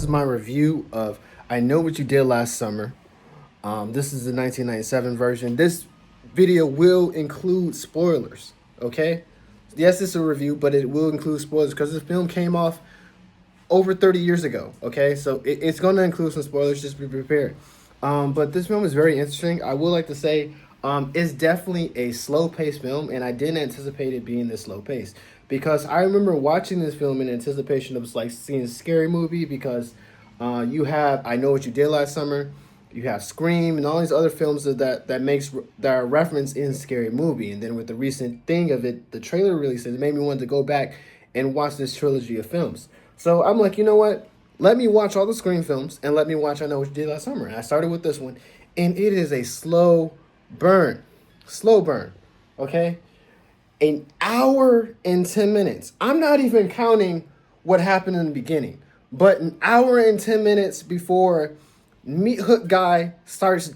my review of I Know What You Did Last Summer. This is the 1997 version. This video will include spoilers, okay? Yes, it's a review, but it will include spoilers because this film came off over 30 years ago, okay? So it's going to include some spoilers, just be prepared. But this film is very interesting. I would like to say it's definitely a slow-paced film, and I didn't anticipate it being this slow-paced. Because I remember watching this film in anticipation of like seeing a scary movie because you have I Know What You Did Last Summer, you have Scream, and all these other films that are referenced in Scary Movie. And then with the recent thing of it, the trailer release, it made me want to go back and watch this trilogy of films. So I'm like, you know what? Let me watch all the Scream films and let me watch I Know What You Did Last Summer. And I started with this one, and it is a slow burn. Okay? An hour and 10 minutes. I'm not even counting what happened in the beginning, but an hour and 10 minutes before Meat Hook guy starts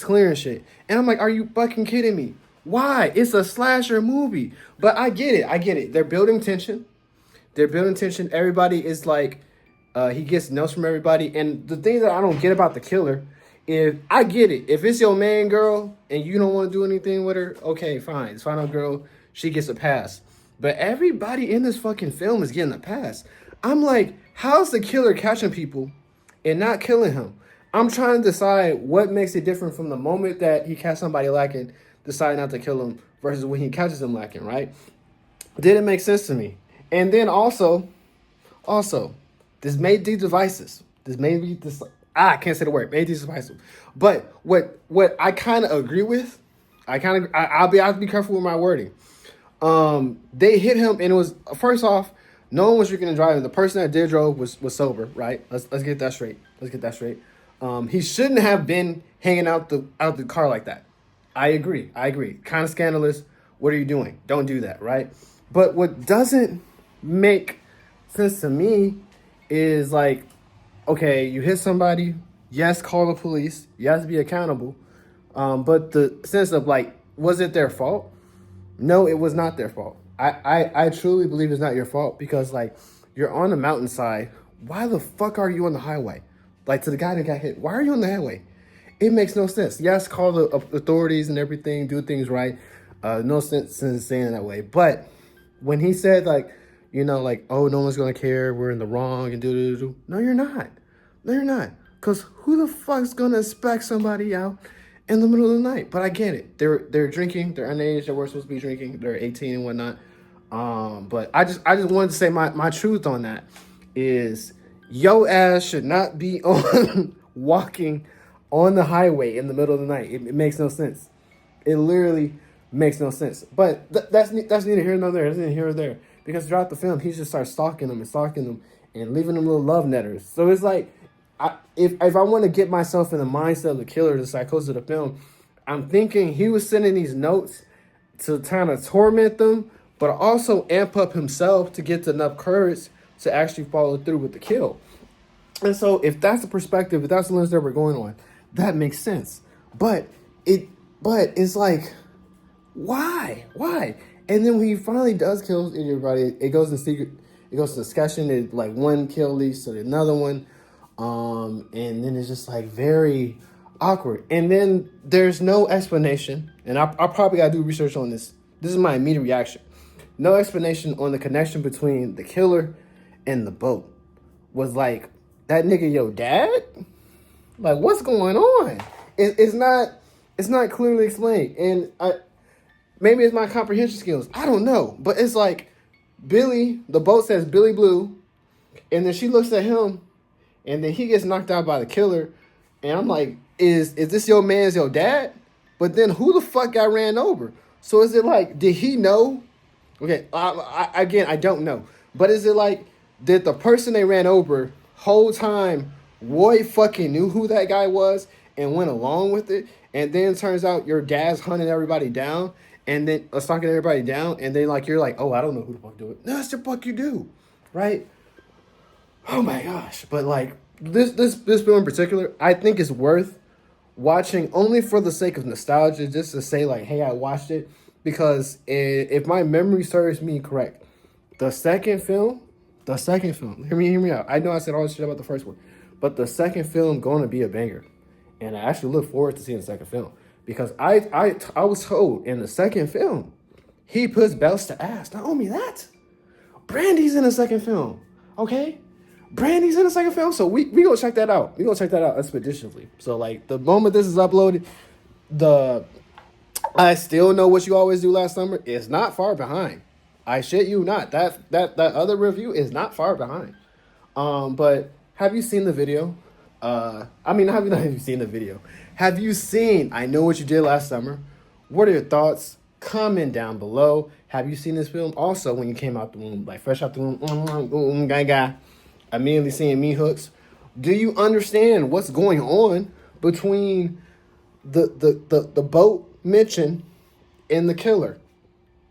clearing shit. And I'm like, are you fucking kidding me? Why? It's a slasher movie. But I get it. They're building tension. Everybody is like, he gets notes from everybody. And the thing that I don't get about the killer, if I get it, if it's your man girl and you don't want to do anything with her, okay, fine. It's final girl. She gets a pass. But everybody in this fucking film is getting a pass. I'm like, how's the killer catching people and not killing him? I'm trying to decide what makes it different from the moment that he catches somebody lacking, decide not to kill him, versus when he catches them lacking, right? Didn't make sense to me. And then also, this made these devices. I can't say the word, made these devices. But what I kind of agree with, I'll be careful with my wording. They hit him, and it was, first off, no one was drinking and driving. The person that did drove was sober, right? Let's get that straight. He shouldn't have been hanging out the car like that. I agree. Kind of scandalous. What are you doing? Don't do that, right? But what doesn't make sense to me is like, okay, you hit somebody. Yes, call the police. You have to be accountable. But the sense of like, was it their fault? No, it was not their fault. I truly believe it's not your fault because, like, you're on the mountainside. Why the fuck are you on the highway? Like, to the guy that got hit, why are you on the highway? It makes no sense. Yes, call the authorities and everything, do things right. No sense in saying it that way. But when he said, like, you know, like, oh, no one's going to care, we're in the wrong, and do. No, you're not. Because who the fuck's going to expect somebody out in the middle of the night? But I get it. They're drinking. They're underage. They weren't supposed to be drinking. They're 18 and whatnot. But I just wanted to say my truth on that is yo ass should not be on walking on the highway in the middle of the night. It makes no sense. It literally makes no sense. But that's neither here nor there. That's neither here or there. Because throughout the film, he just starts stalking them and leaving them little love letters. So it's like, if I want to get myself in the mindset of the killer, the psychosis of the film, I'm thinking he was sending these notes to kind of torment them, but also amp up himself to get enough courage to actually follow through with the kill. And so if that's the perspective, if that's the lens that we're going on, that makes sense. But it's like, why? And then when he finally does kill everybody, it goes in secret, it goes to discussion. It like one kill leads to another one. And then it's just like very awkward. And then there's no explanation. And I probably gotta do research on this. This is my immediate reaction. No explanation on the connection between the killer and the boat. Was like, that nigga your dad? Like, what's going on? It's not clearly explained. And maybe it's my comprehension skills. I don't know. But it's like Billy, the boat says Billy Blue, and then she looks at him, and then he gets knocked out by the killer. And I'm like, is this your man's your dad? But then who the fuck got ran over? So is it like, did he know? Okay, again, I don't know. But is it like, did the person they ran over whole time, Roy fucking knew who that guy was and went along with it? And then turns out your dad's hunting everybody down and then stalking everybody down. And then like, you're like, oh, I don't know who the fuck do it. No, that's the fuck you do. Right? Oh my gosh. But like this film in particular, I think is worth watching only for the sake of nostalgia, just to say like, hey, I watched it. Because if my memory serves me correct, the second film The second film, hear me out. I know I said all this shit about the first one, but the second film gonna be a banger, and I actually look forward to seeing the second film because I was told in the second film he puts belts to ass. Not only that, Brandy's in the second film. Okay, Brandy's in the second film, so we gonna check that out. We gonna check that out expeditiously. So like the moment this is uploaded, the I still know what you always do last summer is not far behind. I shit you not. That other review is not far behind. But have you seen the video? I mean, have you seen the video? Have you seen I Know What You Did Last Summer? What are your thoughts? Comment down below. Have you seen this film? Also, when you came out the womb, like fresh out the womb, guy, immediately seeing me hooks. Do you understand what's going on between the boat mention and the killer?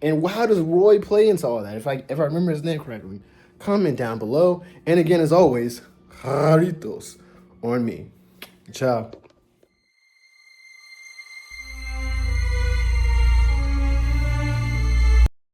And how does Roy play into all that? If I remember his name correctly, comment down below. And again, as always, jaritos on me. Ciao.